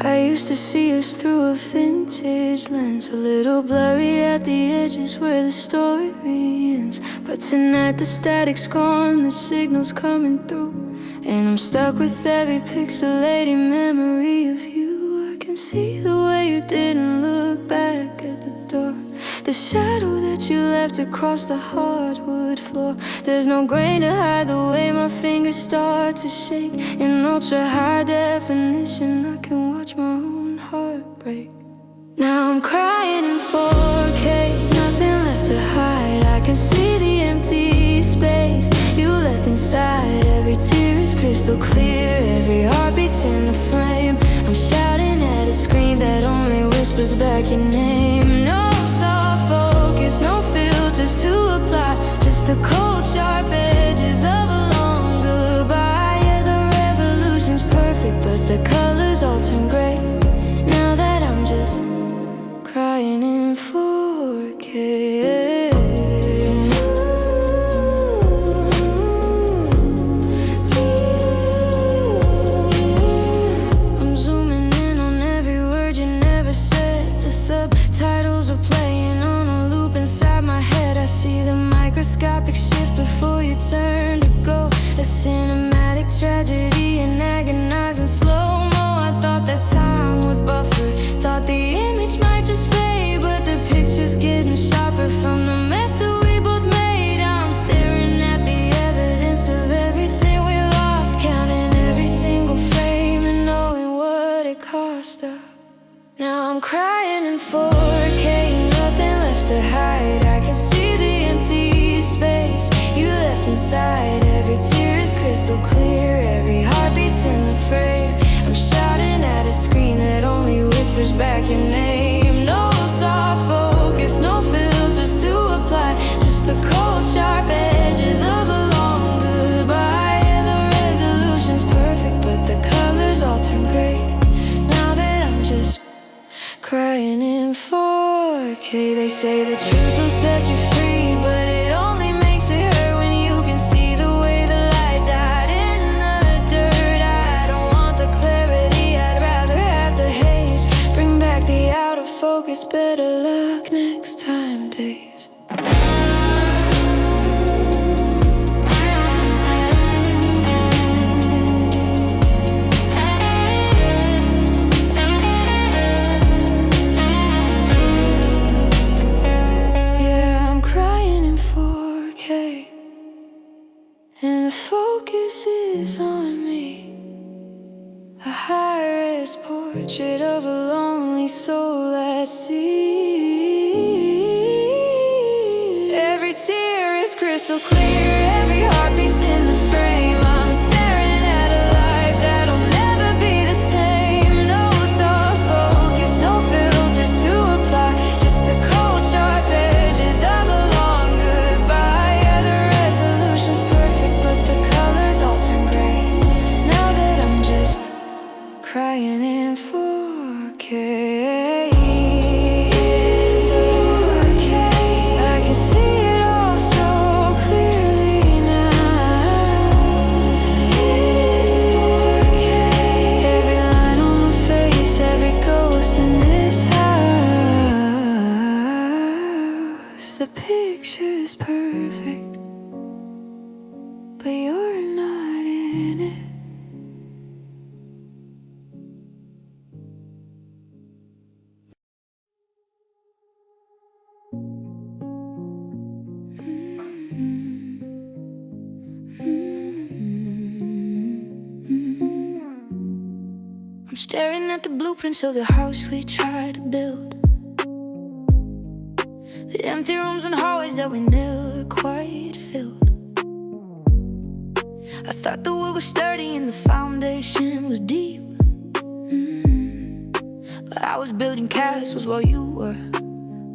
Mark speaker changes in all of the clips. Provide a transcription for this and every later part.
Speaker 1: I used to see us through a vintage lens, a little blurry at the edges where the story ends. But tonight the static's gone, the signal's coming through, and I'm stuck with every pixelated memory of you. I can see the way you didn't look back at the door, the shadow that you left across the hardwood floor. There's no grain to hide the way my fingers start to shake. In ultra high definition, I can watch my own heart break. Now I'm crying in 4K, nothing left to hide. I can see the empty space you left inside. Every tear is crystal clear, every heartbeat's in the frame. I'm shouting at a screen that only whispers back your name. No soft focus, no filters to apply, just the cold sharp edges of a long goodbye. Yeah, the revolution's perfect, but the colors all turn gray. Now that I'm just crying in 4K. I'm zooming in on every word you never said. The subtitles are playing on a loop inside my head. I see the microscopic shift before you turn to go, a cinematic tragedy and agonizing slow-mo. I thought that time would buffer, thought the image might just fade, but the picture's getting sharper from the mess that we both made. I'm staring at the evidence of everything we lost, counting every single frame and knowing what it cost us. Now I'm crying in 4K, nothing left to hide. I can see the empty space you left inside. Every tear is crystal clear, every heartbeat's in the frame. I'm shouting at a screen that only whispers back your name. No soft focus, no filters to apply, just the cold sharp edges of a long goodbye. Yeah, the resolution's perfect, but the colors all turn gray. Now that I'm just crying in 4K. They say the truth will set you free, but it only makes it hurt when you can see the way the light died in the dirt. I don't want the clarity, I'd rather have the haze. Bring back the out of focus, better luck next time days. And the focus is on me, a high-res portrait of a lonely soul at sea. Every tear is crystal clear, every heartbeat's in the frame. I'm staring at a life that'll never be the same. No soft focus, no filters to apply, just the cold sharp edges of a long goodbye. Yeah, the resolution's perfect, but the colors all turn gray. Now that I'm just crying in 4K. I can see it all so clearly now. 4K. Every line on my face, every ghost in this house. The picture's perfect, but you're not in it. I'm staring at the blueprints of the house we tried to build, the empty rooms and hallways that we never quite filled. I thought the wood was sturdy and the foundation was deep, but I was building castles while you were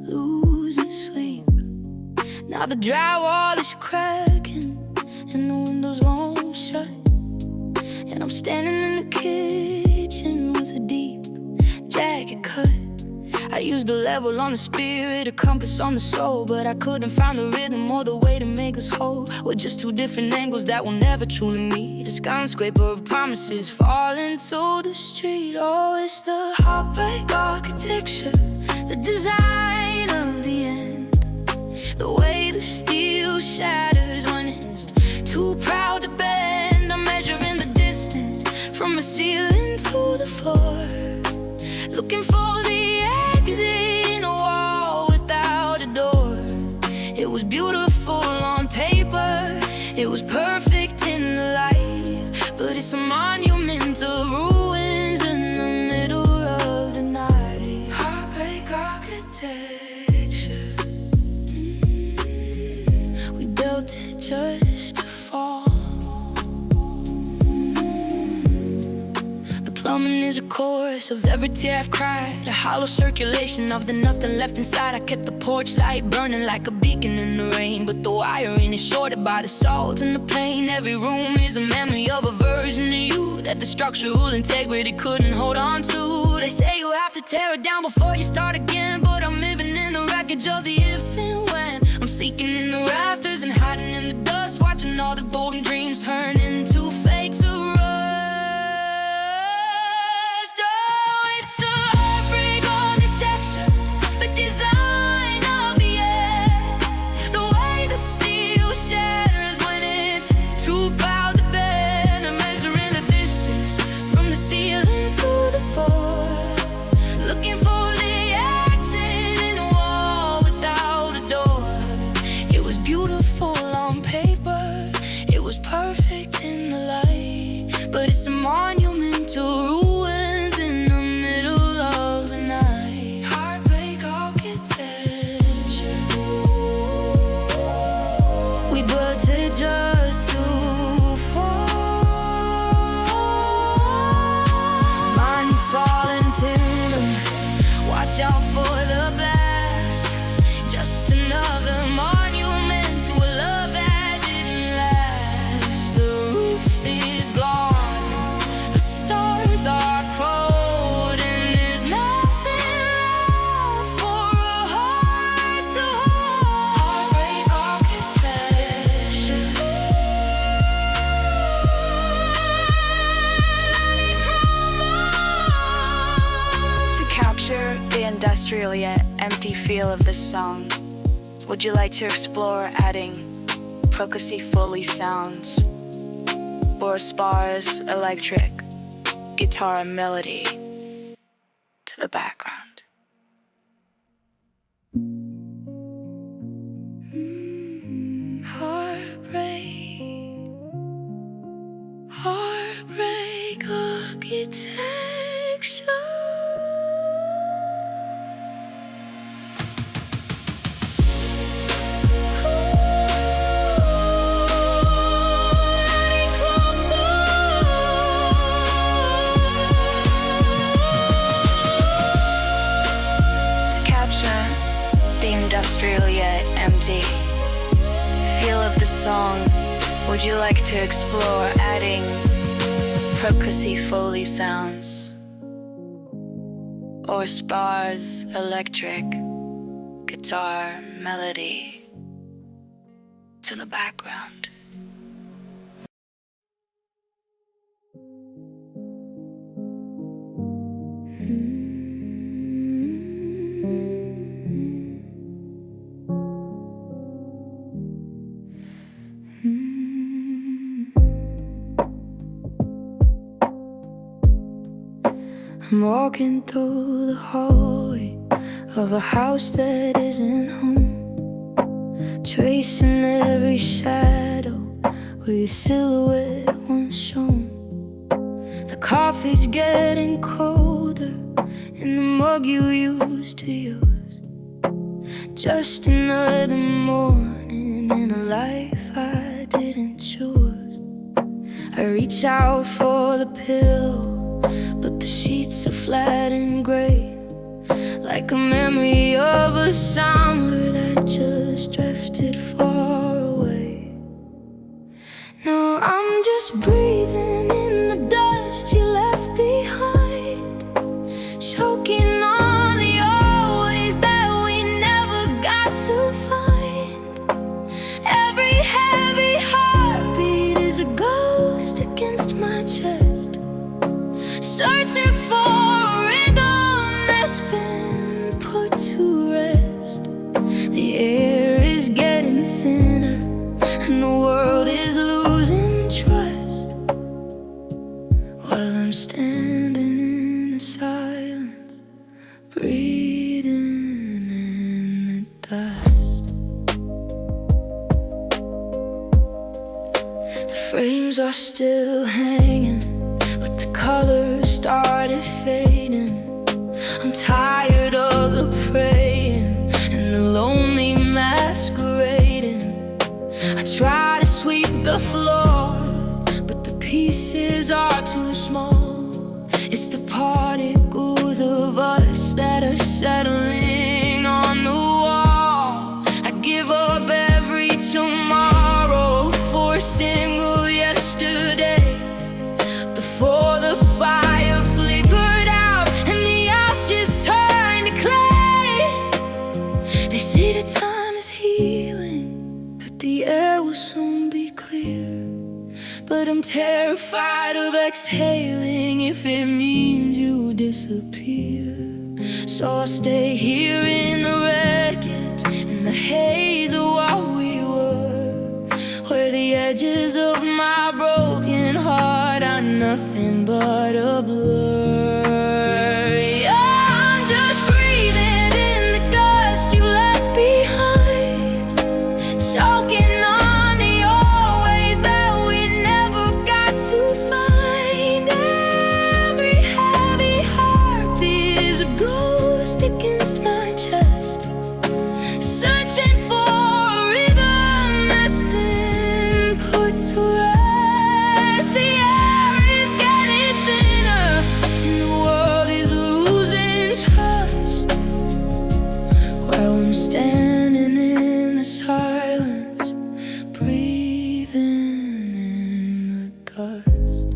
Speaker 1: losing sleep. Now the drywall is cracking and the windows won't shut, and I'm standing in the kitchen with a deep jacket cut. I I used a level on the spirit, a compass on the soul, but I couldn't find the rhythm or the way to make us whole. We're just two different angles that will never truly meet. A skyscraper of promises fall into the street. Oh, it's the heartbreak architecture, the design of the end, the way the steel shatters when it's too proud to bend. I'm measuring the distance from the ceiling to the floor, looking for the exit in a wall without a door. It was beautiful on paper, it was perfect in the light, but it's a monument of ruins in the middle of the night. Heartbreak architecture, we built it just to fall. Plumbing is a chorus of every tear I've cried, a hollow circulation of the nothing left inside. I kept the porch light burning like a beacon in the rain, but the wiring is shorted by the salt and the pain. Every room is a memory of a version of you that the structural integrity couldn't hold on to. They say you have to tear it down before you start again, but I'm living in the wreckage of the if and when. I'm sleeping in the rafters and hiding in the dust, watching all the golden dreams turn into fakes of rust. Design of the air, the way the steel shatters when it's too proud to bend. I'm measuring the distance from the ceiling to the floor, looking for the exit in a wall without a door. It was beautiful on paper, it was perfect in the light, but it's a monument to ruins in the middle of the night. Heartbreak architecture, we built it just to fall. Mind falling timber, watch out for the blast. Just another monument to a love that didn't last. The roof is gone, the stars are cold, and there's nothing left for a heart to hold. Heartbreak architecture, let it crumble.
Speaker 2: To capture the industrial yet empty feel of this song, would you like to explore adding percussive Foley sounds or sparse electric guitar melody to the background?
Speaker 1: Heartbreak, heartbreak architecture.
Speaker 2: To capture the industrial yet empty feel of the song, would you like to explore adding percussive Foley sounds or sparse electric guitar melody to the background?
Speaker 1: I'm walking through the hallway of a house that isn't home, tracing every shadow where your silhouette once shone. The coffee's getting colder in the mug you used to use. Just another morning in a life I didn't choose. I reach out for the pillow, but the sheets are flat and gray, like a memory of a summer that just drifted far away. Now I'm just breathing in the dust you left behind, choking on the old chest, searching for a rhythm that's been put to rest. The air is getting thinner and the world is losing trust, while I'm standing in the silence, breathing in the dust. The frames are still hanging, but the colors started fading. I'm tired of the praying and the lonely masquerading. I try to sweep the floor, but the pieces are too small. It's the particles of us that are settling on the wall. I give up every tomorrow for a single yesterday, before the fire flickered out and the ashes turned to clay. They say that time is healing, that the air will soon be clear, but I'm terrified of exhaling if it means you disappear. So I'll stay here in the wreckage, in the haze of what we were, where the edges of my broken heart are nothing but a blur. Yeah, I'm just breathing in the dust you left behind, soaking on the old ways that we never got to find. Every heavy heartbeat is a ghost against my chest, searching for a rhythm that's been put to rest. The air is getting thinner and the world is losing trust, while I'm standing in the silence, breathing in the dust.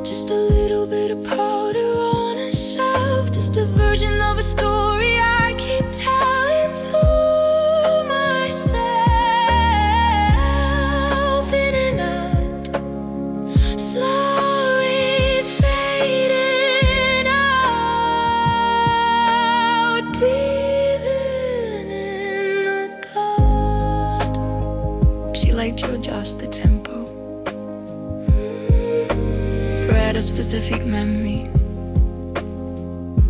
Speaker 1: Just a little bit of powder on a shelf, just a version of a story I keep telling to myself, in and out, slowly fading out, breathing in the dust. She liked you adjust the tempo, read a specific memory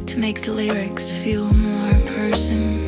Speaker 1: to make the lyrics feel more personal.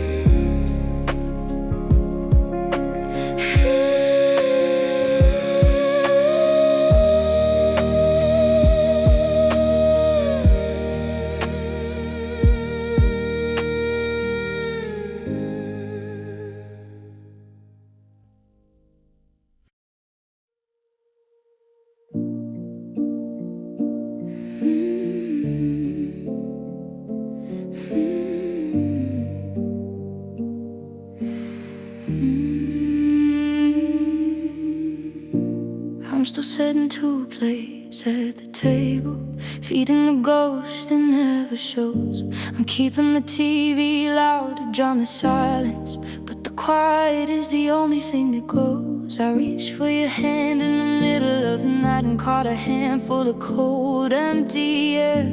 Speaker 1: I'm still setting 2 plates at the table, feeding the ghost that never shows. I'm keeping the TV loud to drown the silence, but the quiet is the only thing that goes. I reached for your hand in the middle of the night and caught a handful of cold, empty air.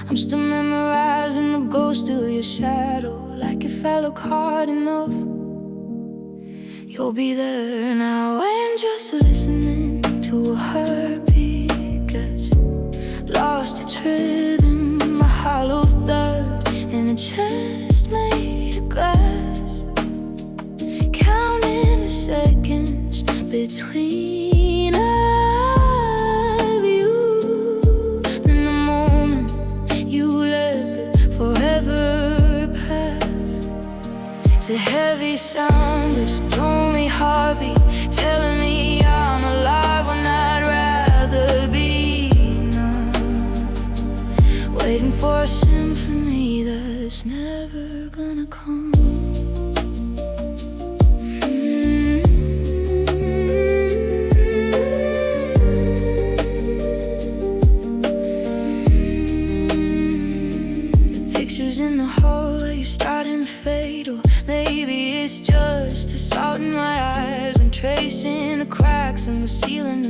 Speaker 1: I'm still memorizing the ghost of your shadow, like if I look hard enough, you'll be there. Now I'm just listening to a heartbeat gets lost its rhythm, a hollow thud in a chest made of glass, counting the seconds between of you and the moment you let it forever pass. It's a heavy sound, this lonely heartbeat telling me I'm alive when I'd rather be numb, waiting for a symphony that's never gonna come.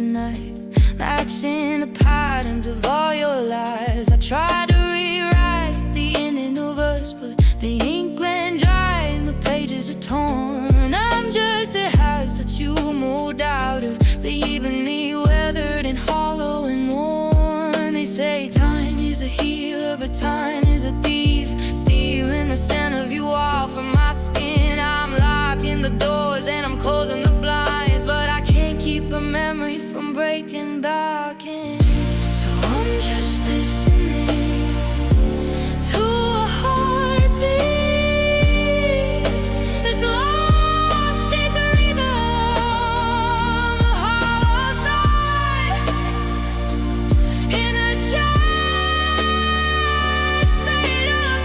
Speaker 1: night, matching the patterns of all your lies. I tried to rewrite the ending of us, but the ink ran dry and the pages are torn. I'm just a house that you moved out of, leaving me weathered and hollow and worn. They say time is a healer, but time is a thief, stealing the scent of you all from my skin. I'm locking the doors and I'm closing the blinds, but I can't keep a memory from breaking back in. So I'm just listening to a heartbeat that's lost its rhythm, a hollow thought in a giant state of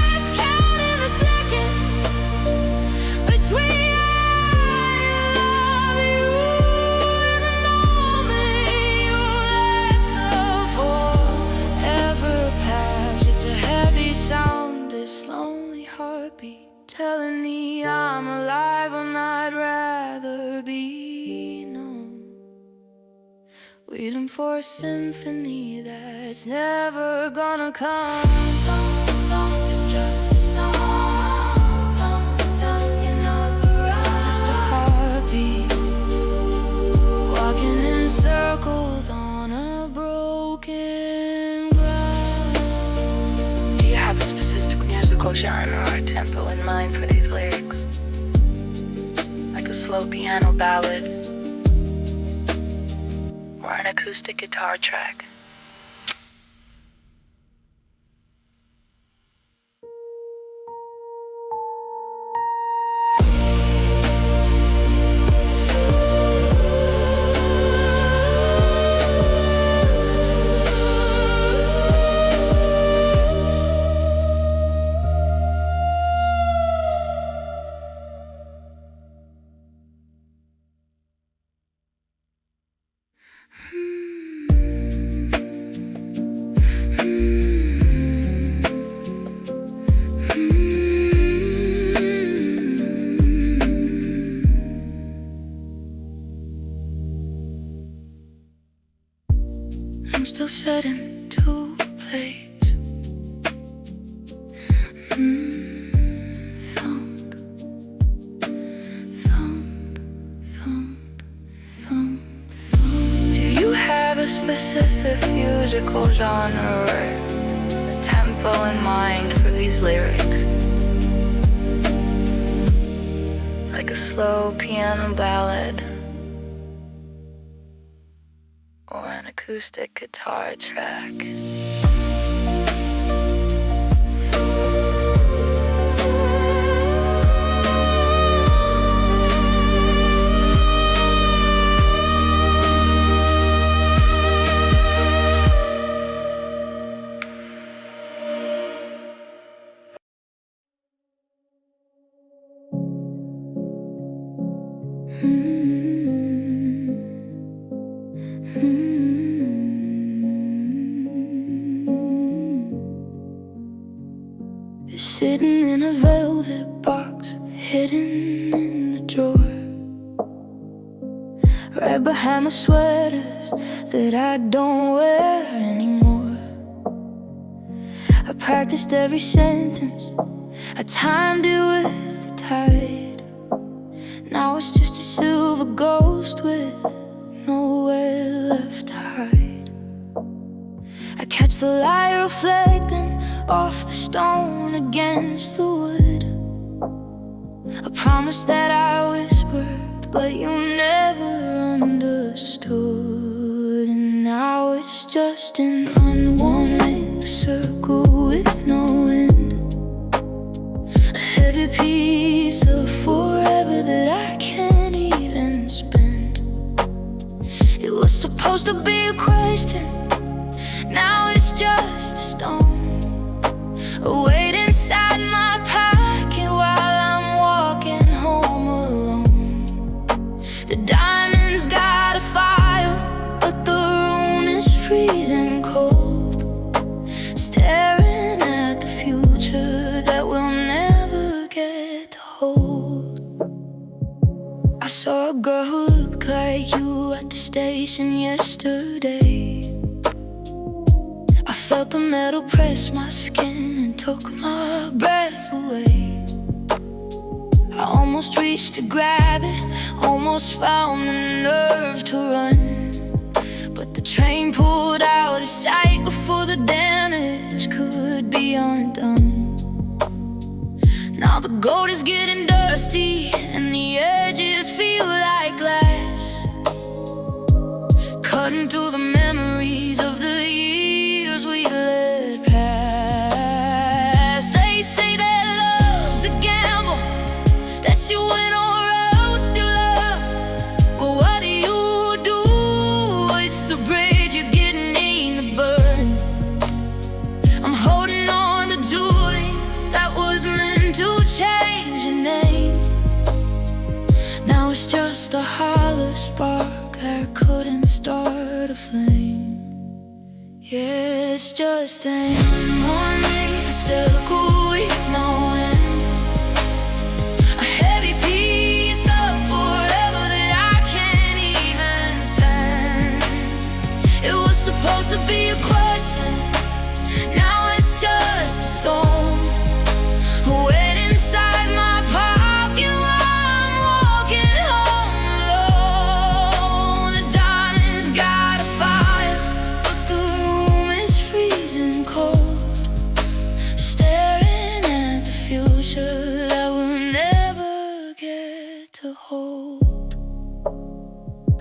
Speaker 1: ice, counting the seconds between sound, this lonely heartbeat telling me I'm alive when I'd rather be known, waiting for a symphony that's never gonna come. It's just a song, just a heartbeat, walking in circles on a broken ground.
Speaker 2: Do you have a specific musical genre or tempo in mind for these lyrics? Like a slow piano ballad or an acoustic guitar track?
Speaker 1: I'm still set into place. Thump, thump, thump, thump, thump.
Speaker 2: Do you have a specific musical genre or a tempo in mind for these lyrics? Like a slow piano ballad or an acoustic guitar track?
Speaker 1: You're sitting in a velvet box, hidden in the drawer, right behind the sweaters that I don't wear anymore. I practiced every sentence, I timed it with the tide. Now it's just a silver ghost with nowhere left to hide. I catch the light reflecting off the stone against the wood, a promise that I whispered, but you never understood. And now it's just an unwanted circle with no end, a heavy piece of forever that I can't even spend. It was supposed to be a question, now it's just a stone, wait inside my pocket while I'm walking home alone. The dining's got a fire, but the room is freezing cold, staring at the future that we'll never get to hold. saw a girl who looked like you at the station yesterday. I felt the metal press my skin and took my breath away. I almost reached to grab it, almost found the nerve to run, but the train pulled out of sight before the damage could be undone. Now the gold is getting dusty and the edges feel like glass, cutting through the memories of the years we let pass. They say that love's a gamble, that you win or else you love. But what do you do with the bridge you're getting in the burn? I'm holding on to jewelry that was meant to change your name. Now it's just a hollow spark that couldn't start a flame. Yeah, it's just an morning, a circle with no end, a heavy piece of forever that I can't even stand. It was supposed to be a question, now it's just a storm. Wait inside my pocket while I'm walking home alone. The diamond's got a fire, but the room is freezing cold, staring at the future that we'll never get to hold.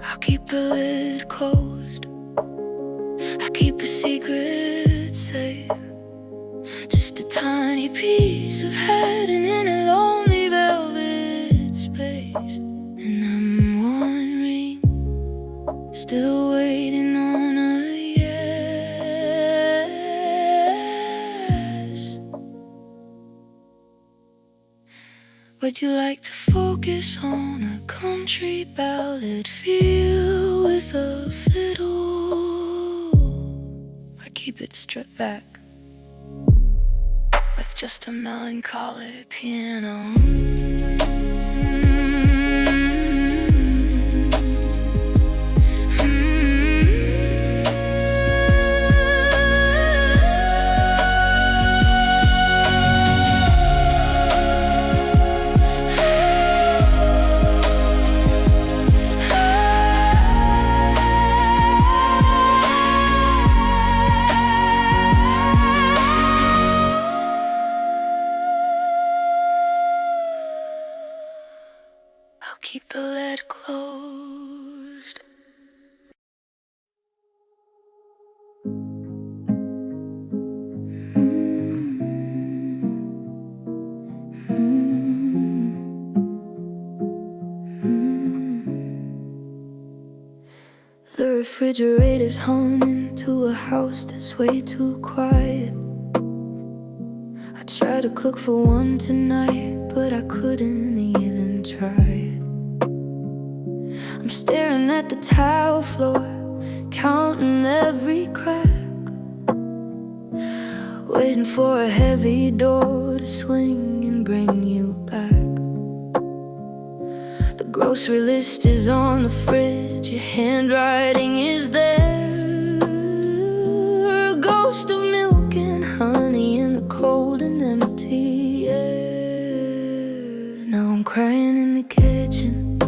Speaker 1: I'll keep the lid closed, I'll keep a secret safe, just a tiny piece of heaven in a lonely velvet space. And I'm wondering, still waiting on a yes. Would you like to focus on a country ballad feel with a fiddle, or keep it stripped back with just a melancholy piano? I'll keep the lid closed. The refrigerator's humming to a house that's way too quiet. I tried to cook for one tonight, but I couldn't even try. I'm staring at the tile floor, counting every crack, waiting for a heavy door to swing and bring you back. The grocery list is on the fridge, your handwriting is there, a ghost of milk and honey in the cold and empty air. Now I'm crying in the kitchen,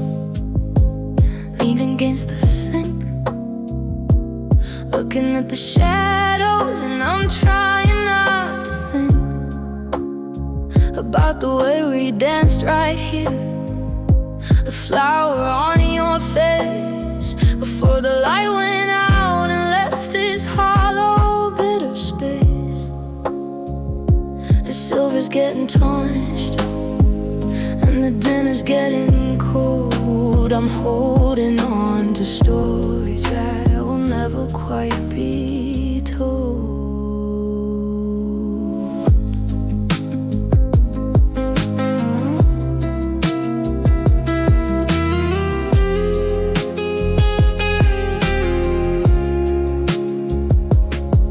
Speaker 1: leaning against the sink, looking at the shadows, and I'm trying not to think about the way we danced right here, the flower on your face, before the light went out and left this hollow, bitter space. The silver's getting tarnished and the dinner's getting cold. I'm holding on to stories that will never quite be told.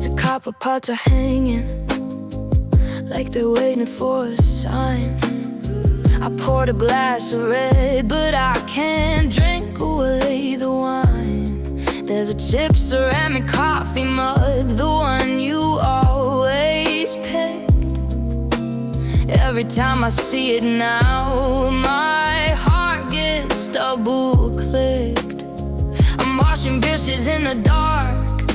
Speaker 1: The copper pots are hanging like they're waiting for a sign. I poured a glass of red, but I can't drink away the wine. There's a chipped ceramic coffee mug, the one you always picked. Every time I see it now, my heart gets double-clicked. I'm washing dishes in the dark,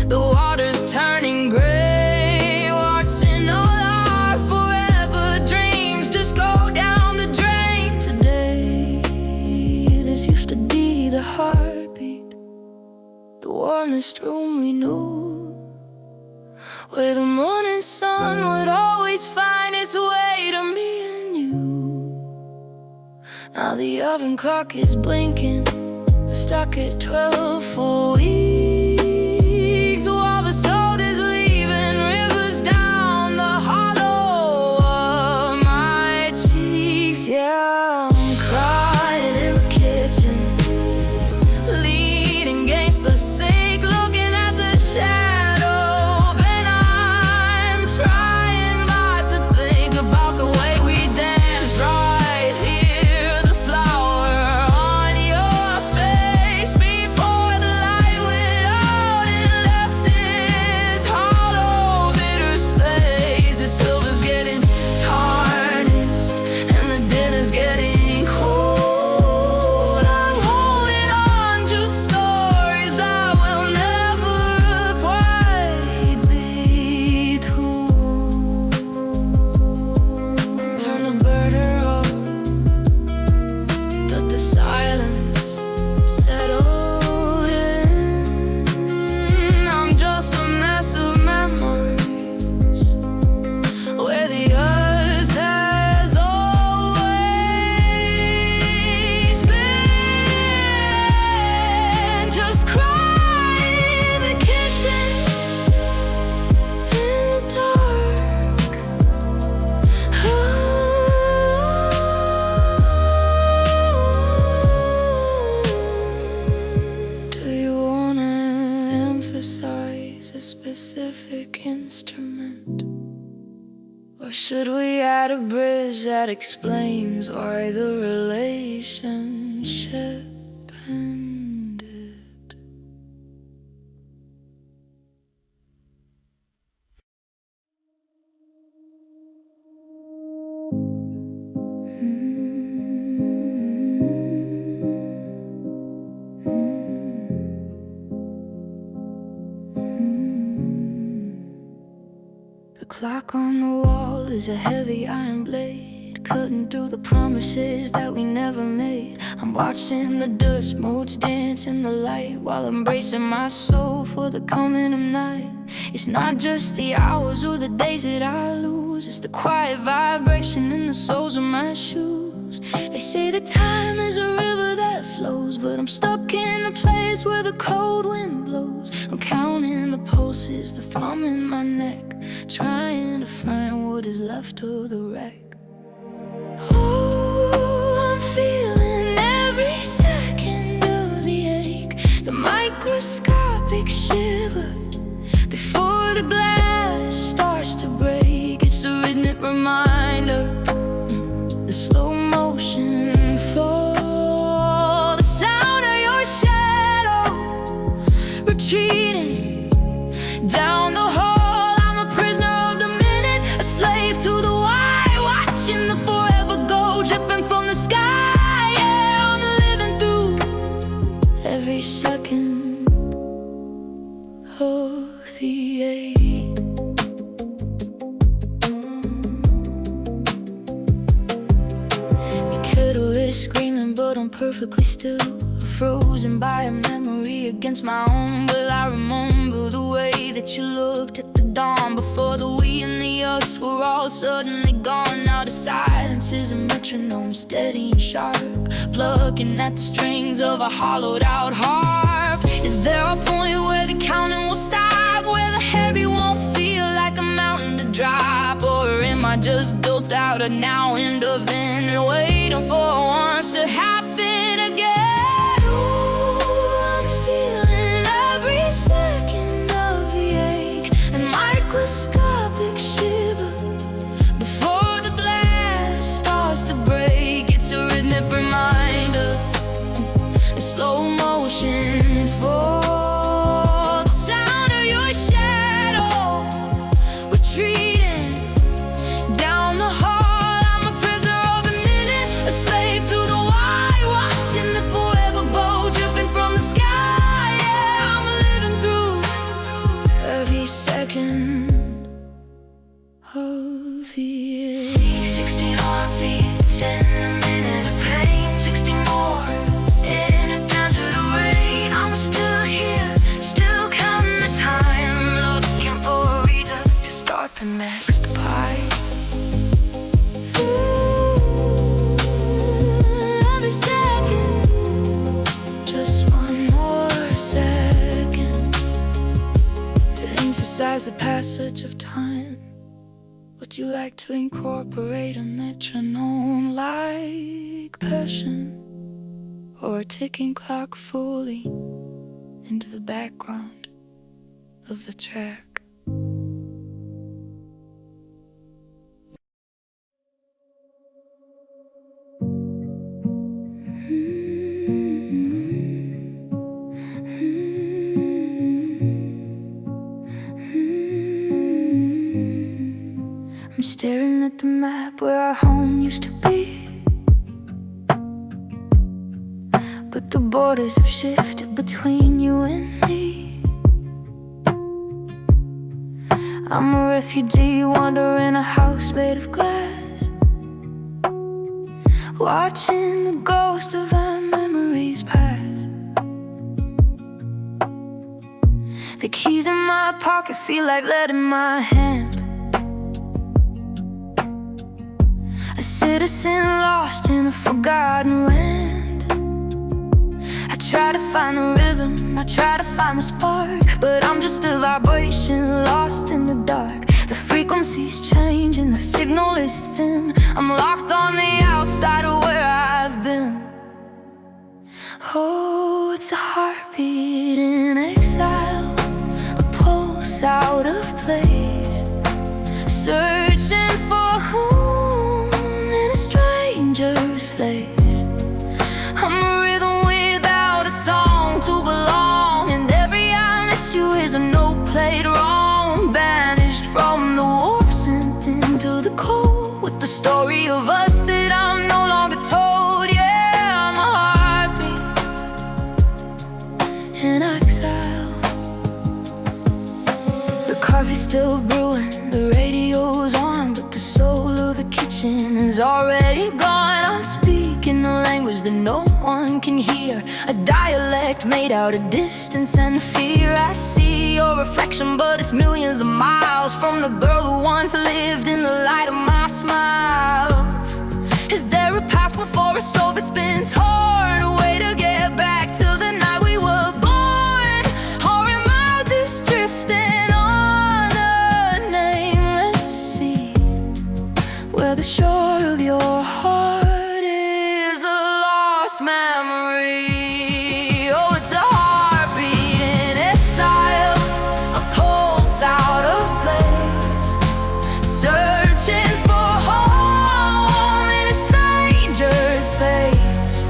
Speaker 1: the water's turning gray, watching all our forever dreams just go down the drain. Today, this used to be the heartbeat, the warmest room we knew, where the morning sun would always find its way to me and you. Now the oven clock is blinking, we're stuck at 12 for weeks. While the salt is leaving rivers down the hollow of my cheeks. Yeah, I'm crying in the kitchen, leaning against the sink, looking at the shadow. And I'm trying not to think about the way we danced right here, the flower on your face before the light went out and left this hollow, bitter space. The silver's getting tarnished and the dinner's getting cold. I'm holding on to stories that will never quite be told. Turn the burner off, let the silence settle in. I'm just a mess of memories, where the earth has always been. Just cry in the kitchen, in the dark. Do you wanna emphasize a specific instrument? Or should we add a bridge that explains why the relationship ended? The clock on the wall is a heavy iron blade, cutting through the promises that we never made. I'm watching the dust motes dance in the light, while embracing my soul for the coming of night. It's not just the hours or the days that I lose, it's the quiet vibration in the soles of my shoes. They say that time is a river that flows, but I'm stuck in a place where the cold wind blows. I'm counting the pulses, the thrum in my neck, trying to find what is left of the wreck. Oh, I'm feeling every second of the ache, the microscopic shiver before the glass starts to break. It's a rhythmic reminder, the slow motion fall, the sound of your shadow retreating down the hall. I'm a prisoner of the minute, a slave to the why, watching the forever go dripping from the sky. Yeah, I'm living through every second of the ache. The kettle is screaming, but I'm perfectly still, frozen by a memory against my own. Will I remember the way that you looked at the dawn, before the we and the us were all suddenly gone? Now the silence is a metronome, steady and sharp, plucking at the strings of a hollowed out harp. Is there a point where the counting will stop, where the heavy won't feel like a mountain to drop? Or am I just built out of now and of in, waiting for once to happen again? Ooh, I'm feeling every second of the ache, and microscopic shiver before the blast starts to There's the passage of time. Would you like to incorporate a metronome like passion, or a ticking clock fully into the background of the track? I'm staring at the map where our home used to be, but the borders have shifted between you and me. I'm a refugee wandering a house made of glass, watching the ghost of our memories pass. The keys in my pocket feel like lead in my hand. A citizen lost in a forgotten land. I try to find the rhythm, I try to find the spark, but I'm just a vibration lost in the dark. The frequency's changing, the signal is thin. I'm locked on the outside of where I've been. Oh, it's a heartbeat in exile, a pulse out of place, searching for home in a stranger's place. I'm a rhythm without a song to belong, and every I miss you is a note played wrong, banished from the warp, sent into the cold, with the story of us that I'm no longer told. Yeah, I'm a heartbeat in exile. The coffee's still brewing, the radio's on, but the soul of the kitchen is already gone. I'm speaking a language that no one can hear, a dialect made out of distance and fear. I see your reflection, but it's millions of miles from the girl who once lived in the light of my smile. Is there a path before us so that's been torn, a way to get back to the night we were born? Or am I just drifting on the nameless sea, where the shore of your heart is a lost memory? Oh, it's a heartbeat in exile, a pulse out of place, searching for home in a stranger's face.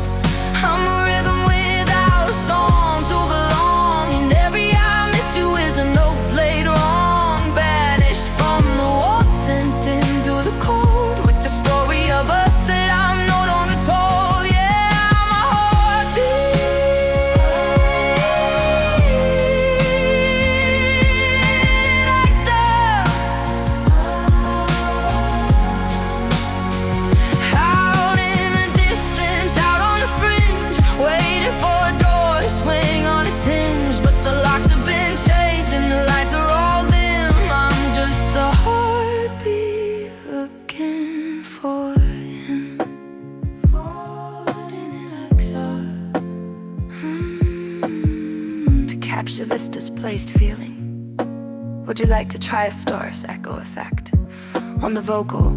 Speaker 1: I'm a rhythm without a song to belong, and every I miss you is a note played wrong, banished from the warp, sent into the cold, with the story of us that I'm no longer told. Yeah, I'm a heartbeat in exile, out in the distance, out on the fringe, waiting for a door to swing on its hinge. But the locks have been changed and the lights are all dim. I'm just a heartbeat looking for him, falling in exile. To capture this displaced feeling, would you like to try a Star's echo effect on the vocal,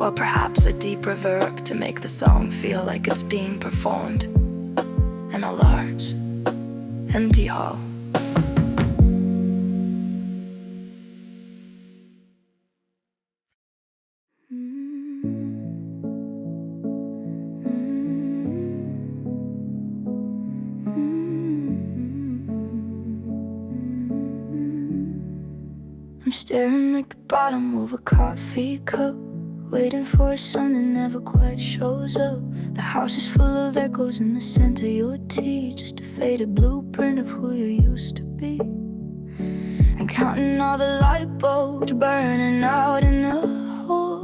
Speaker 1: or perhaps a deep reverb to make the song feel like it's being performed in a large, empty hall? I'm staring at the bottom of a coffee cup, waiting for a sun that never quite shows up. The house is full of echoes in the center, your tea, just a faded blueprint of who you used to be. And counting all the light bulbs burning out in the hall,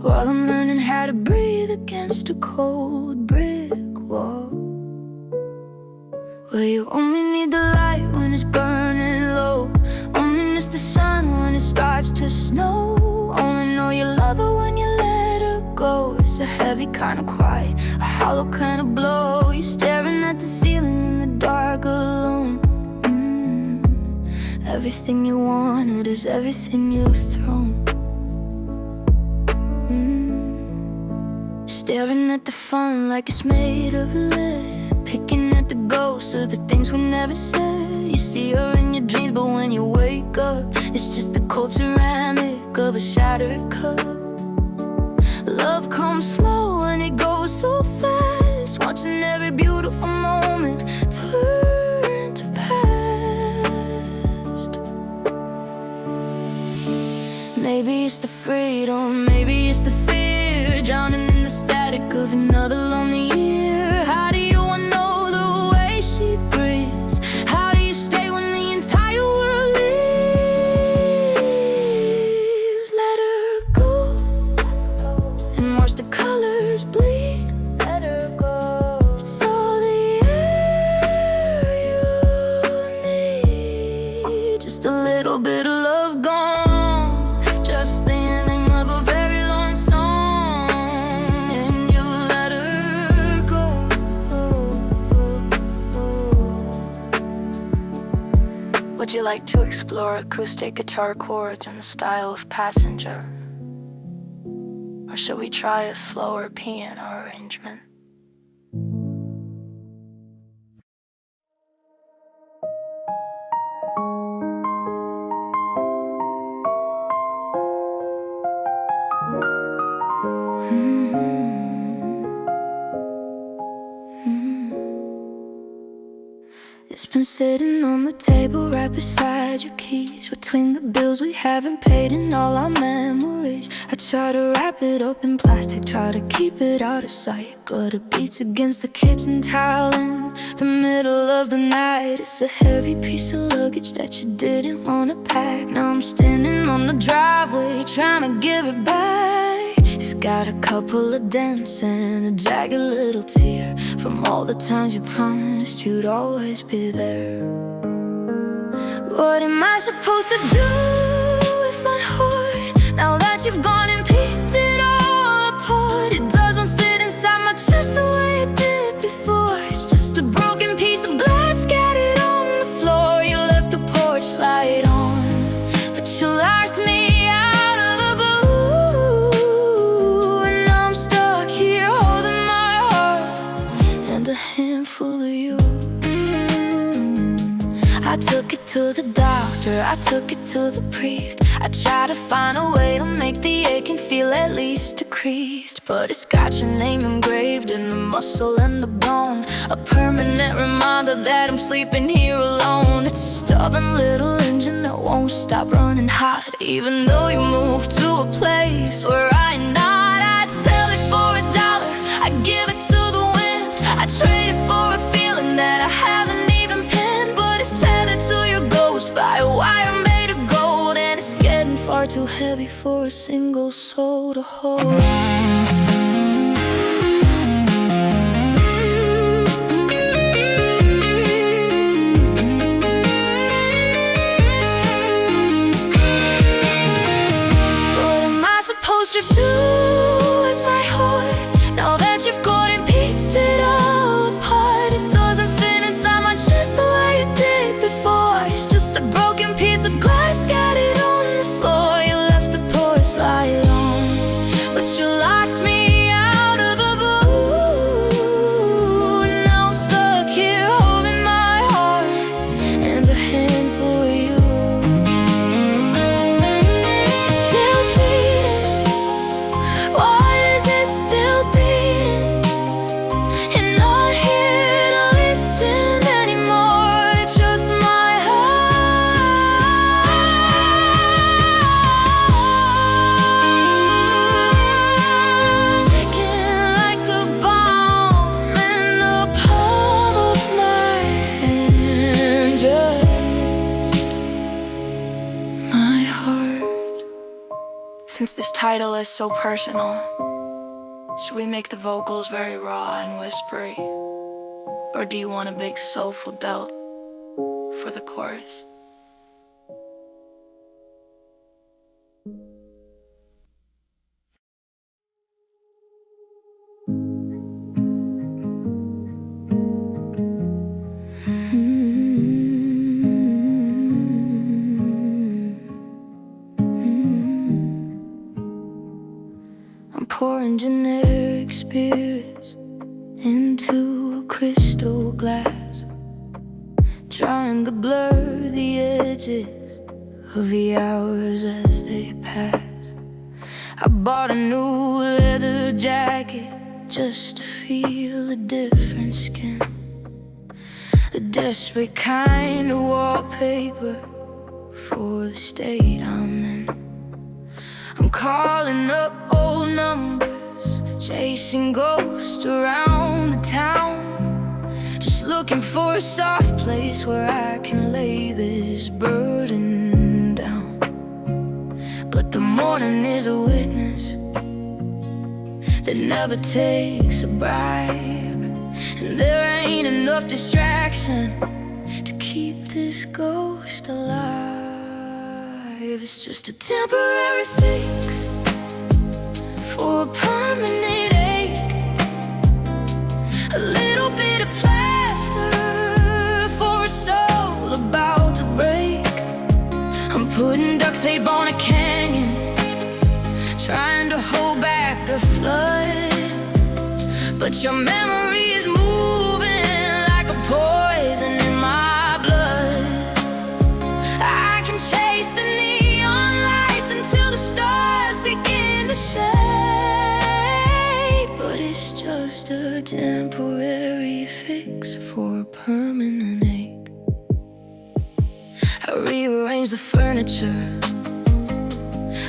Speaker 1: while I'm learning how to breathe against a cold brick wall. Well, you only need the light when it's burning low, only miss the sun when it starts to snow, only know you love her when you let her go. It's a heavy kind of quiet, a hollow kind of blow. You're staring at the ceiling in the dark alone, Everything you wanted is everything you've thrown. Staring at the phone like it's made of lead, picking at the ghosts of the things we never said. You see her in your dreams, but when you wake up, it's just the cold ceramic of a shattered cup. Love comes slow and it goes so fast, watching every beautiful moment turn to past. Maybe it's the freedom, maybe it's the fear, drowning in the static of another lonely year. How do you know the way she breathes? How do you stay when the entire world leaves? Let her go and watch the colors bleed. Let her go. It's all the air you need. Just a little bit of love gone, just the ending of a very long song, and you let her go. Would you like to explore acoustic guitar chords in the style of Passenger? Or should we try a slower piano arrangement? It's been sitting on the table right beside your keys, between the bills we haven't paid and all our memories. I try to wrap it up in plastic, try to keep it out of sight, but it beats against the kitchen tile in the middle of the night. It's a heavy piece of luggage that you didn't want to pack. Now I'm standing on the driveway trying to give it back. It's got a couple of dents and a jagged little tear from all the times you promised you'd always be there. What am I supposed to do with my heart now that you've gone and picked it all apart? It doesn't fit inside my chest the way it did before. It's just a broken piece of glass scattered on the floor. You left the porch light on, but you locked me out of the blue, and now I'm stuck here holding my heart and a handful of you. I took it to the doctor, I took it to the priest. I tried to find a way to make the aching feel at least decreased, but it's got your name engraved in the muscle and the bone, a permanent reminder that I'm sleeping here alone. It's a stubborn little engine that won't stop running hot, even though you moved to a place where I'm not. I'd sell it for $1, I'd give it to the wind, I'd trade it for a feeling that I haven't even penned. But it's tethered to your ghost by a wire made of gold, and it's getting far too heavy for a single soul to hold. What am I supposed to do with my heart now that you've gone and picked it all apart? It doesn't fit inside my chest the way it did before. It's just a broken piece of glass scattered on the floor. You left the porch light on, but you locked me out of the blue, and now I'm stuck here holding my heart and a handful of you. It's still beating, why is it still beating? And not here to listen anymore, just my heart ticking like a bomb in the palm of my hand. Just my heart. Since this title is so personal, should we make the vocals very raw and whispery? Or do you want a big soulful doubt for the chorus? like spirits into a crystal glass, trying to blur the edges of the hours as they pass. I bought a new leather jacket just to feel a different skin, the desperate kind of wallpaper for the state I'm in. I'm calling up old numbers, chasing ghosts around the town, just looking for a soft place where I can lay this burden down. But the morning is a witness that never takes a bribe, and there ain't enough distraction to keep this ghost alive. It's just a temporary fix for a permanent ache, a little bit of plaster for a soul about to break. I'm putting duct tape on a canyon, trying to hold back the flood, but your memory is moving like a poison in my blood. I can chase the neon lights until the stars begin to shake, but it's just a temporary fix for a permanent ache. I rearranged the furniture,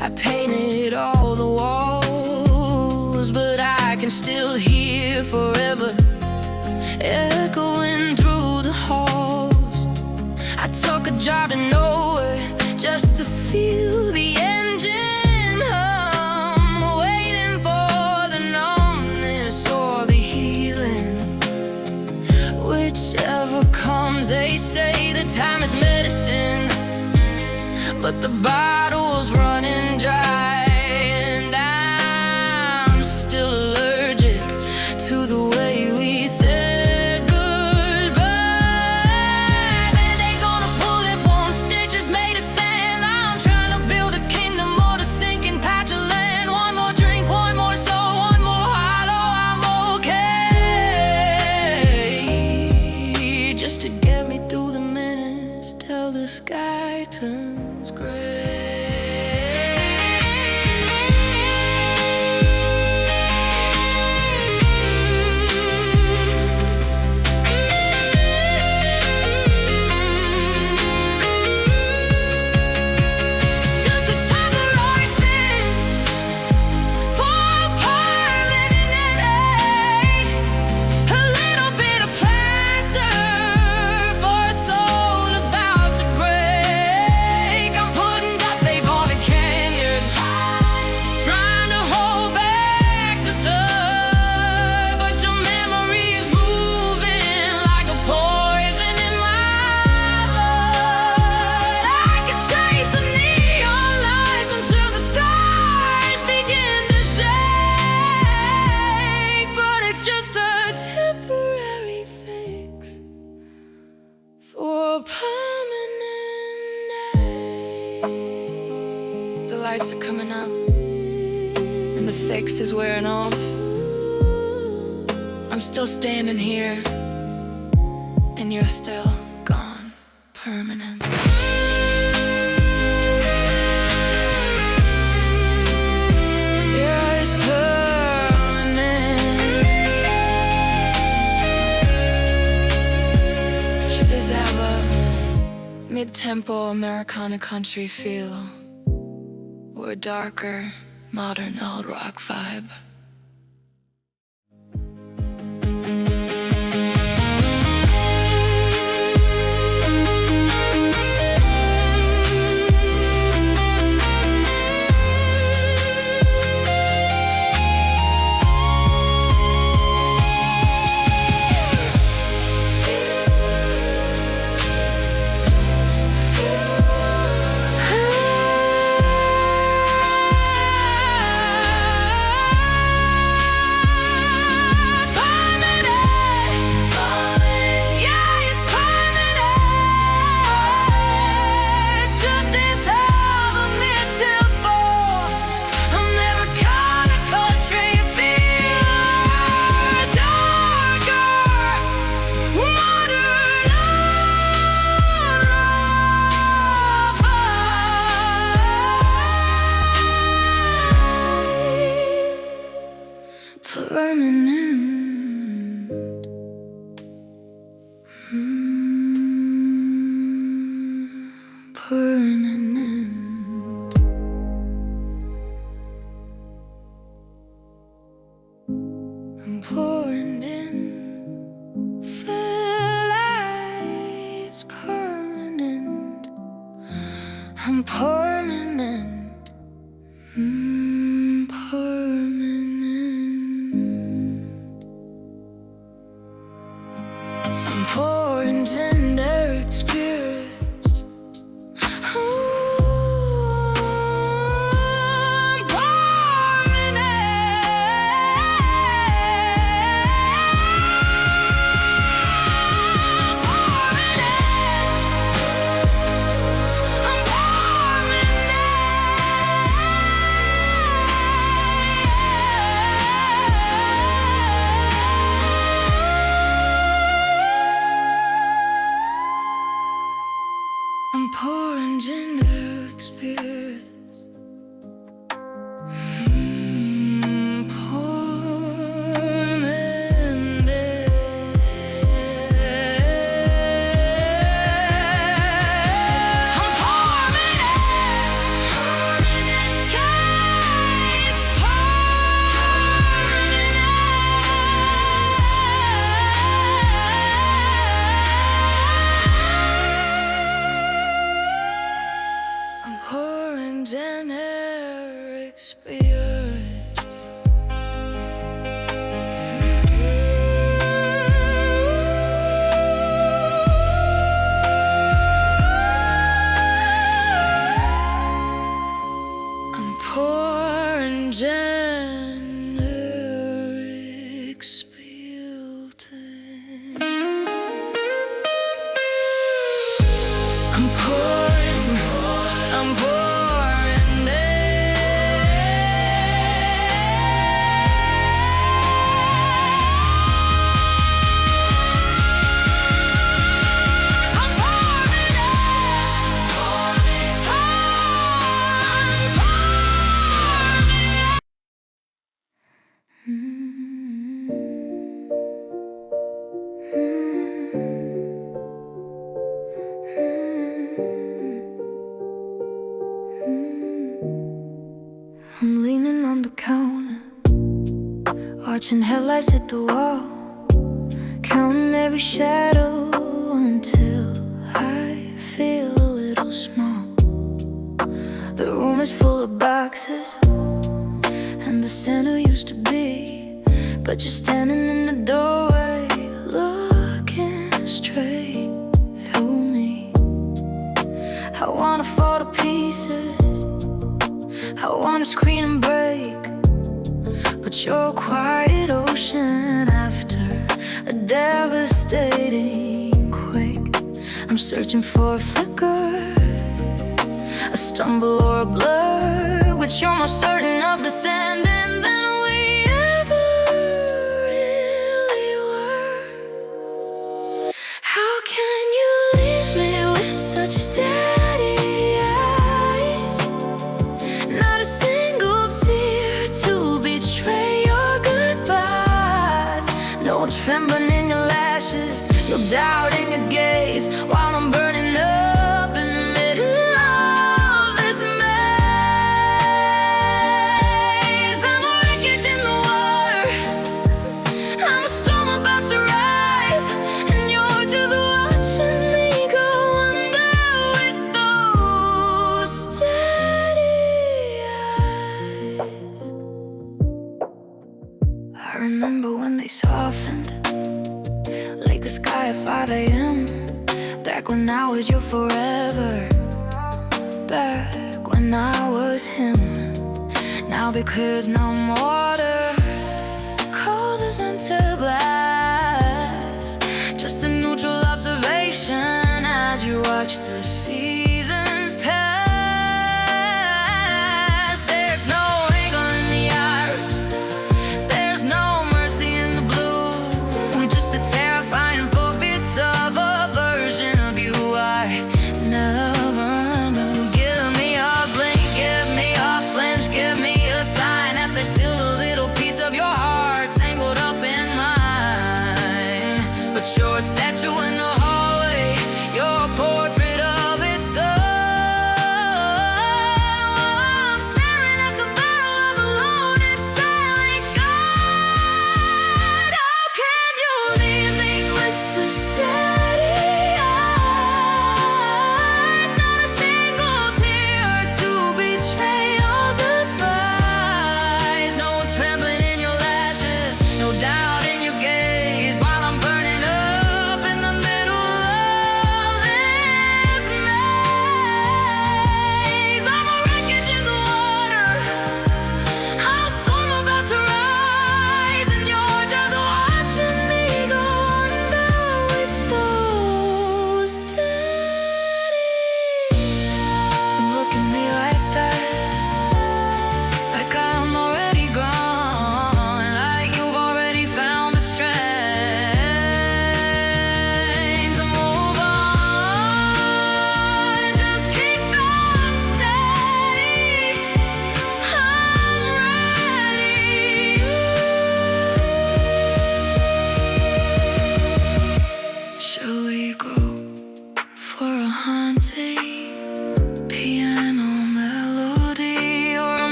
Speaker 1: I painted all the walls, but I can still hear forever echoing through the halls. I took a drive to nowhere just to feel the engine hum, waiting for the numbness or the healing, whichever comes. They say that time is medicine, but the bottle's running dry, and I'm still allergic to the way we said goodbye. Band-aids on a bullet wound, stitches made of sand. I'm trying to build a kingdom or to sinking patch of land. One more drink, one more soul, one more hollow. I'm okay, just to get me through the minutes till the sky turns gray. The lights are coming out, and the fix is wearing off. I'm still standing here, and you're still gone, permanent. Yeah, it's permanent. Should this have a mid-tempo Americana country feel, or a darker, modern old rock vibe? permanent. Permanent. I'm pouring in, feel like it's permanent. I'm permanent. Permanent. I'm pouring tender experience. I'm pouring gender experience. I'm pouring gender experience. I'm pouring gender experience. I'm pouring in. I'm pouring I'm leaning on the counter, watching headlights hit the wall, counting every shadow until I feel a little small. The room is full of boxes, and the center used to be, but you're standing in the doorway, looking straight through me. I wanna fall to pieces, I wanna scream and break, but you're a quiet ocean after a devastating quake. I'm searching for a flicker, a stumble or a blur, but you're more certain of descending than we ever really were. How can you leave me with such steady eyes? Not a single tear to betray your goodbyes. No trembling in your lashes, no doubt in your gaze, while I'm burning up in the middle of this maze. I'm a wreckage in the water, I'm a storm about to rise, and you're just watching me go under with those steady eyes. I remember when they softened like the sky at 5 a.m. Back when I was your forever, back when I was him. Now because no water, cold as winter blast, just a neutral observation as you watch the seasons pass. There's no wrinkle in the iris, there's no mercy in the blue, just a terrifying focus of a version of you I never knew. Give me a blink, give me a flinch, give me a sign that there's still a little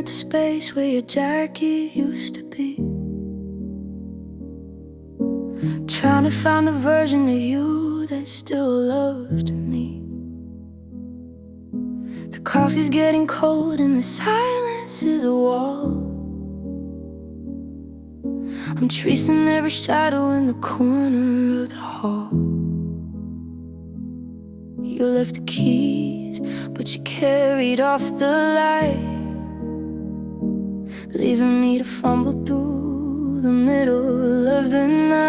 Speaker 1: the space where your jacket used to be. Trying to find the version of you that still loved me. The coffee's getting cold and the silence is a wall. I'm tracing every shadow in the corner of the hall. You left the keys, but you carried off the light, leaving me to fumble through the middle of the night.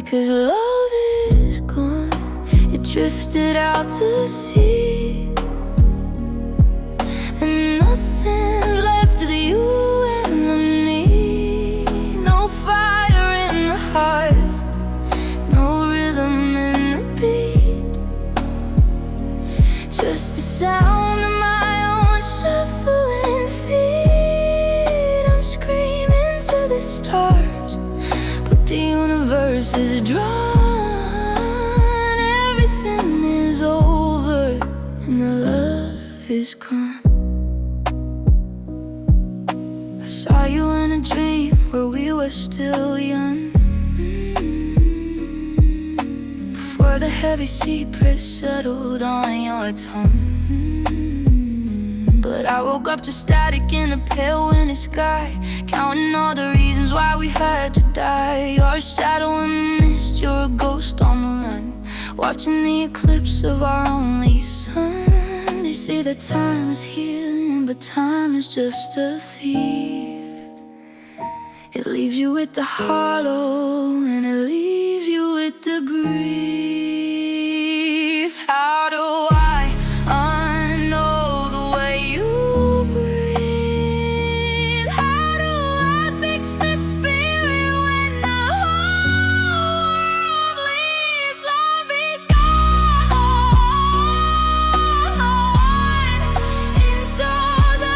Speaker 1: 'Cause love is gone, it drifted out to sea, and nothing's left of you and me. No fire in the hearth, no rhythm in the beat, just the sound of my own shuffling feet. I'm screaming to the stars, but the universe is drawn. Everything is over and the love is gone. I saw you in a dream where we were still young, before the heavy sea breath settled on your tongue. But I woke up to static in a pale winter sky, counting all the reasons why we had to die. You're a shadow in the mist, you're a ghost on the run, watching the eclipse of our only sun. They say that time is healing, but time is just a thief. It leaves you with the hollow, and it leaves you with the grief. How do I unknow the way you breathe? How do I fix the spirit when the whole world leaves? Love is gone into the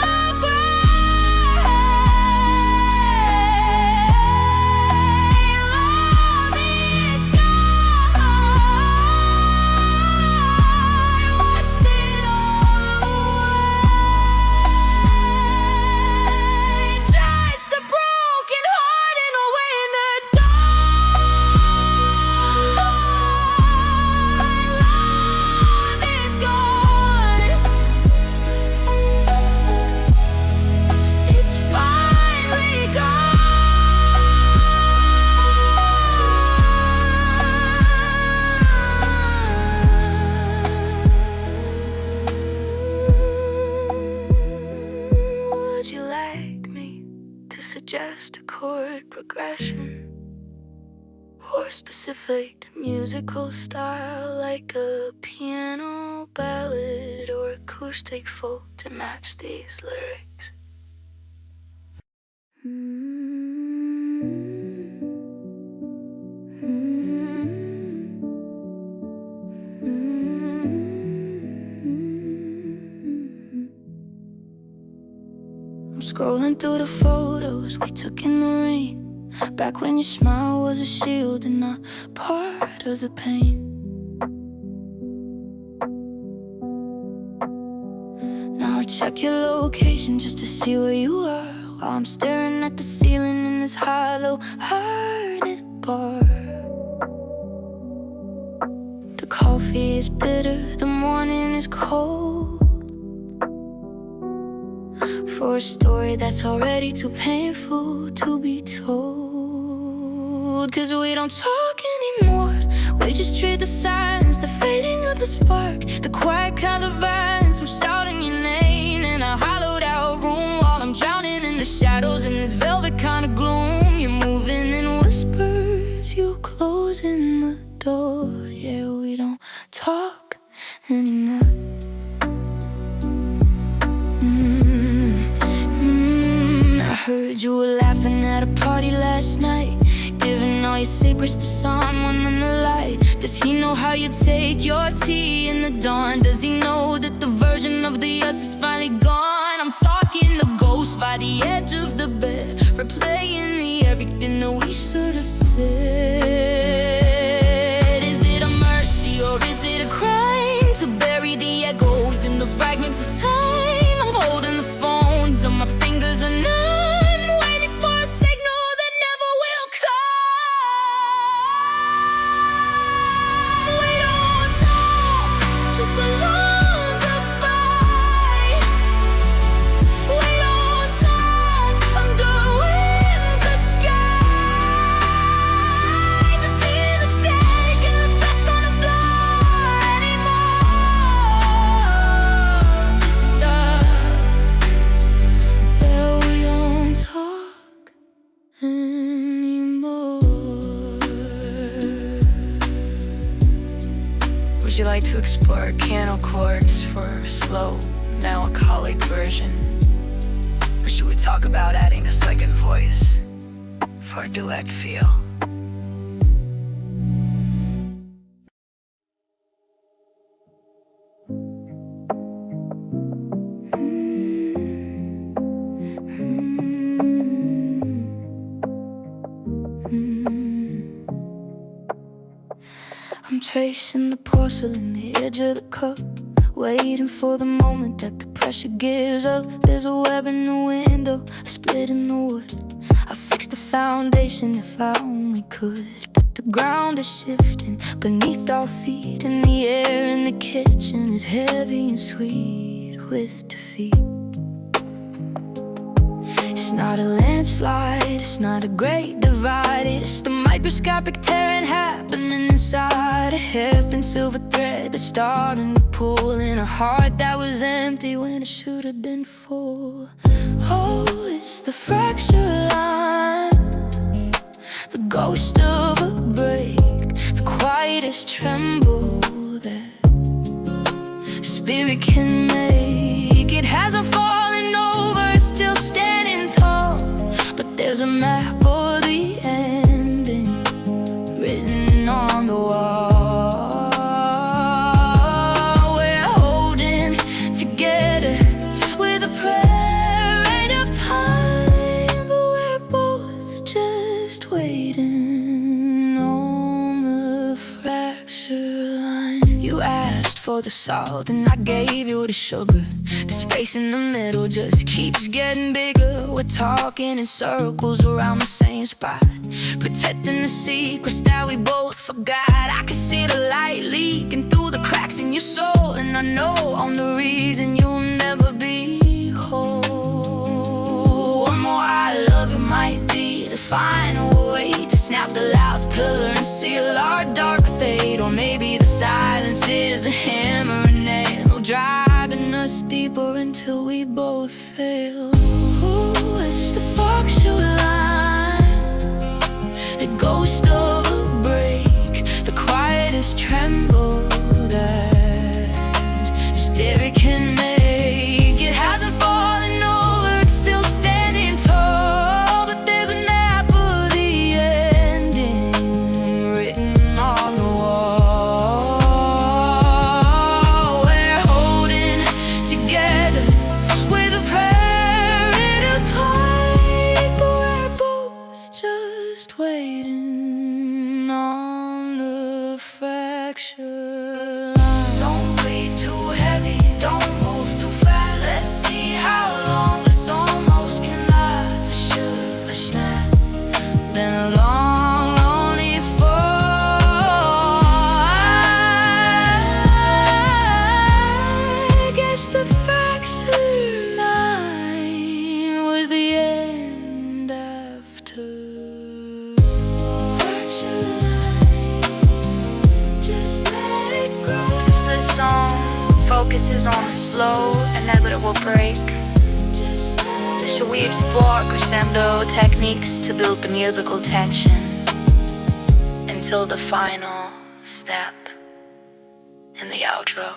Speaker 1: suggest a chord progression or specific musical style, like a piano ballad or acoustic folk to match these lyrics. I'm scrolling through the photos we took in the rain, back when your smile was a shield and not part of the pain. Now I check your location just to see where you are, while I'm staring at the ceiling in this hollow-hearted bar. The coffee is bitter, the morning is cold, for a story that's already too painful to be told. 'Cause we don't talk anymore, we just trade the silence, the fading of the spark, the quiet kind of violence. I'm shouting your name in a hollowed out room, while I'm drowning in the shadows in this velvet kind of gloom. You're moving in whispers, you closing the door. Yeah, we don't talk anymore. I heard you were laughing at a party last night, giving all your secrets to someone in the light. Does he know how you take your tea in the dawn? Does he know that the version of the us is finally gone? I'm talking the ghost by the edge of the bed, replaying the everything that we should have said. Is it a mercy or is it a crime to bury the echoes in the fragments of time? I'm holding the phone
Speaker 2: like to explore piano chords for a slow, melancholic version? Or should we talk about adding a second voice for a duet feel?
Speaker 1: I'm tracing the porcelain, the edge of the cup, waiting for the moment that the pressure gives up. There's a web in the window, a split in the wood. I fixed the foundation if I only could. But the ground is shifting beneath our feet, and the air in the kitchen is heavy and sweet with defeat. It's not a landslide, it's not a great divide, it's the microscopic tearing happening inside. A half and silver thread that's starting to pull in a heart that was empty when it should have been full. Oh, it's the fractured line, the ghost of a break, the quietest tremble that spirit can make. It hasn't fallen over, it's still standing tall, but there's a map of the ending written on the wall. We're holding together with a prayer right up high, but we're both just waiting on the fracture line. You asked for the salt and I gave you the sugar. The space in the middle just keeps getting bigger. We're talking in circles around the same spot, protecting the secrets that we both forgot. I can see the light leaking through the cracks in your soul, and I know I'm the reason you'll never be whole. One more I love you might be the final way to snap the last pillar and seal our dark fate. Or maybe the silence is the hammer and nail, driving us deeper until we both fail. Ooh, it's the fracture line, the ghost of a break, the quietest tremble that spirit can make. It hasn't fallen over, it's still standing tall, but there's a map of the ending written on the wall. We're holding together with a prayer in a pipe, but we're both just waiting on the fracture line. Don't breathe too heavy, don't move too fast. Let's see how long this almost can last. Sure, a snap, then a long, lonely fall. I guess the fracture line was the end after. Fracture line, just let it grow.
Speaker 2: Since this song focuses on a slow, inevitable break,
Speaker 1: Just let it
Speaker 2: should we explore crescendo techniques to build the musical tension until the final step in the outro?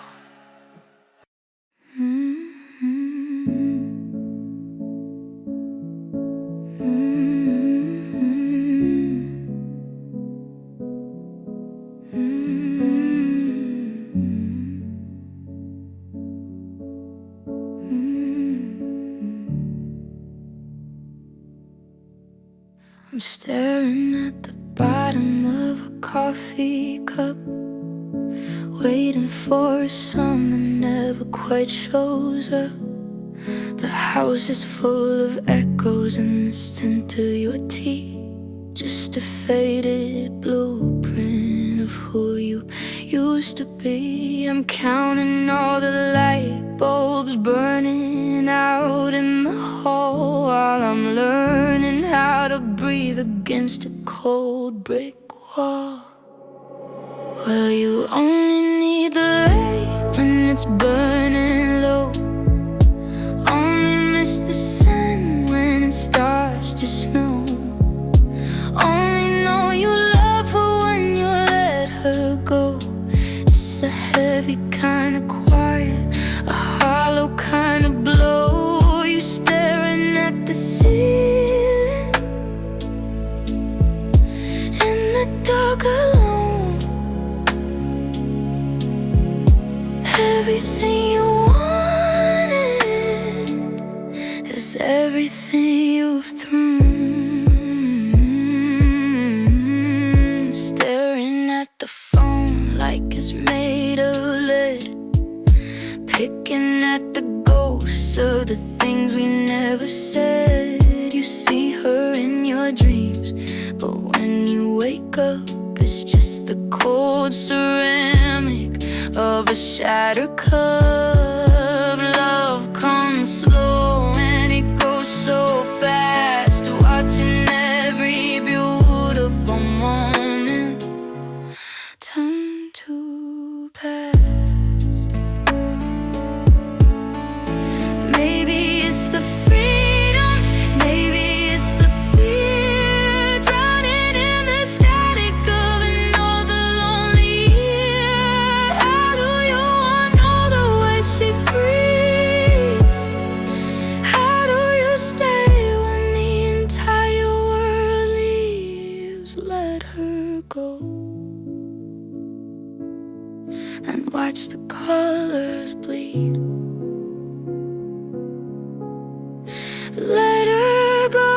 Speaker 1: I'm staring at the bottom of a coffee cup, waiting for a song that never quite shows up. The house is full of echoes in the center of your tea, just a faded blueprint of who you used to be. I'm counting all the light bulbs burning out in the hall, while I'm learning how to breathe against a cold brick wall. Well, you only need the light when it's burning low, only miss the sun when it starts to snow, only know you love her when you let her go. It's a heavy 'cause everything you've thrown, staring at the phone like it's made of lead, picking at the ghosts of the things we never said. You see her in your dreams, but when you wake up, it's just the cold ceramic of a shattered cup. Love comes slow and it goes so fast, watching every beautiful moment turn to past. Maybe it's the freedom, maybe it's the fear, drowning in the static of another lonely year. How do you know the way she breathes? How do you stay when the entire world leaves? Let her go and watch the colors bleed. Let her go.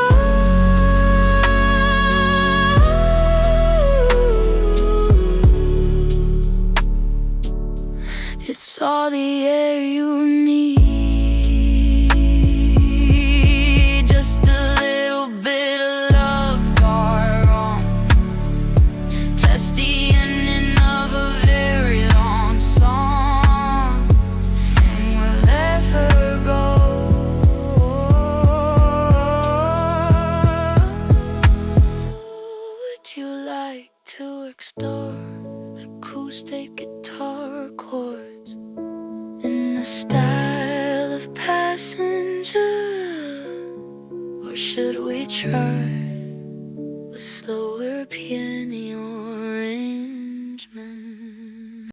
Speaker 1: It's all the air you need, just a little bit of love gone wrong. Test the ending of a very long song, and we'll let her go. Would you like to explore acoustic guitar chords in the style of Passenger? Or should we try a slower piano?